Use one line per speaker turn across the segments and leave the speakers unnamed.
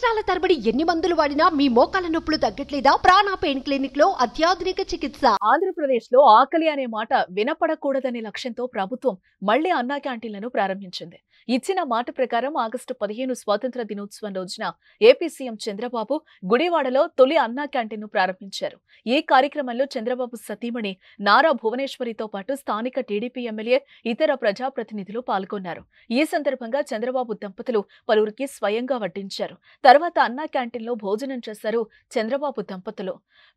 సంవత్సరాల తరబడి ఎన్ని మందులు వాడినా మీ మోకాల నొప్పులు తగ్గట్లేదా? ప్రాణ పెయిన్ క్లినిక్ లో అత్యాధునిక చికిత్స.
ఆంధ్రప్రదేశ్ లో ఆకలి అనే మాట వినపడకూడదనే లక్ష్యంతో ప్రభుత్వం మళ్లీ అన్నా క్యాంటీన్లను ప్రారంభించింది. ఇచ్చిన మాట ప్రకారం ఆగస్టు 15 స్వాతంత్ర దినోత్సవం రోజున ఏపీ సీఎం చంద్రబాబు గుడివాడలో తొలి అన్నా క్యాంటీన్ను ప్రారంభించారు. ఈ కార్యక్రమంలో చంద్రబాబు సతీమణి నారా భువనేశ్వరితో పాటు స్థానిక టీడీపీ ఎమ్మెల్యే, ఇతర ప్రజాప్రతినిధులు పాల్గొన్నారు. ఈ సందర్భంగా చంద్రబాబు దంపతులు పలువురికి స్వయంగా వడ్డించారు. తర్వాత అన్నా క్యాంటీన్లో భోజనం చేశారు చంద్రబాబు దంపతులు.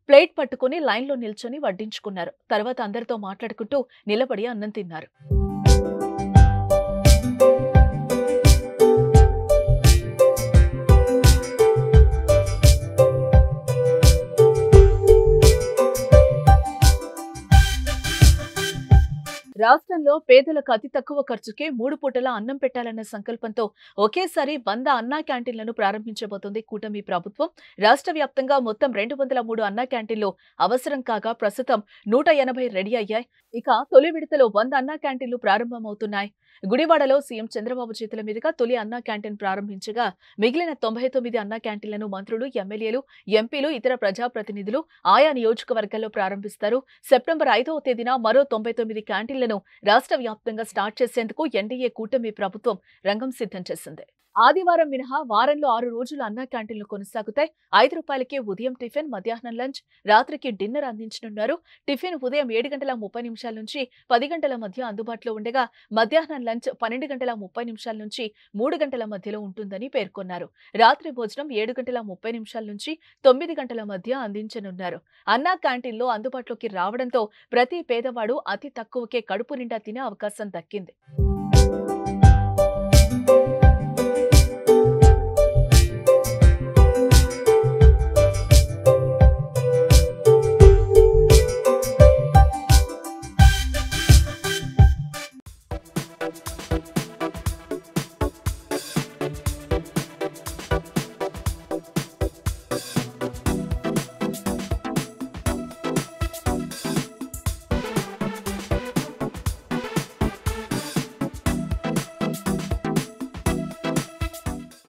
ప్లేట్ పట్టుకుని లైన్లో నిల్చొని వడ్డించుకున్నారు. తర్వాత అందరితో మాట్లాడుకుంటూ నిలబడి అన్నం తిన్నారు. రాష్ట్రంలో పేదలకు అతి తక్కువ ఖర్చుకే 3 పూటల అన్నం పెట్టాలన్న సంకల్పంతో ఒకేసారి 100 అన్నా క్యాంటీన్లను ప్రారంభించబోతోంది కూటమి ప్రభుత్వం. రాష్ట్ర వ్యాప్తంగా మొత్తం 203 అన్నా క్యాంటీన్లు అవసరం కాగా ప్రస్తుతం 180 రెడీ అయ్యాయి. ఇక తొలి విడతలో 100 అన్నా క్యాంటీన్లు ప్రారంభమవుతున్నాయి. గుడివాడలో సీఎం చంద్రబాబు చేతుల మీదుగా తొలి అన్నా క్యాంటీన్ ప్రారంభించగా మిగిలిన 99 అన్నా క్యాంటీన్లను మంత్రులు, ఎమ్మెల్యేలు, ఎంపీలు, ఇతర ప్రజాప్రతినిధులు ఆయా నియోజకవర్గాల్లో ప్రారంభిస్తారు. సెప్టెంబర్ 5వ తేదీన మరో 99 క్యాంటీన్లను రాష్ట్ర వ్యాప్తంగా స్టార్ట్ చేసేందుకు ఎన్డీఏ కూటమి ప్రభుత్వం రంగం సిద్ధం చేసింది. ఆదివారం మినహా వారంలో 6 రోజులు అన్నా క్యాంటీన్లు కొనసాగుతాయి. ₹5కే ఉదయం టిఫిన్, మధ్యాహ్నం లంచ్, రాత్రికి డిన్నర్ అందించనున్నారు. టిఫిన్ ఉదయం 7:30 నుంచి 10 మధ్య అందుబాటులో ఉండగా మధ్యాహ్నం లంచ్ 12:30 నుంచి 3 మధ్యలో ఉంటుందని పేర్కొన్నారు. రాత్రి భోజనం 7:30 నుంచి 9 మధ్య అందించనున్నారు. అన్నా క్యాంటీన్లో అందుబాటులోకి రావడంతో ప్రతి పేదవాడు అతి తక్కువకే కడుపు నిండా తినే అవకాశం దక్కింది.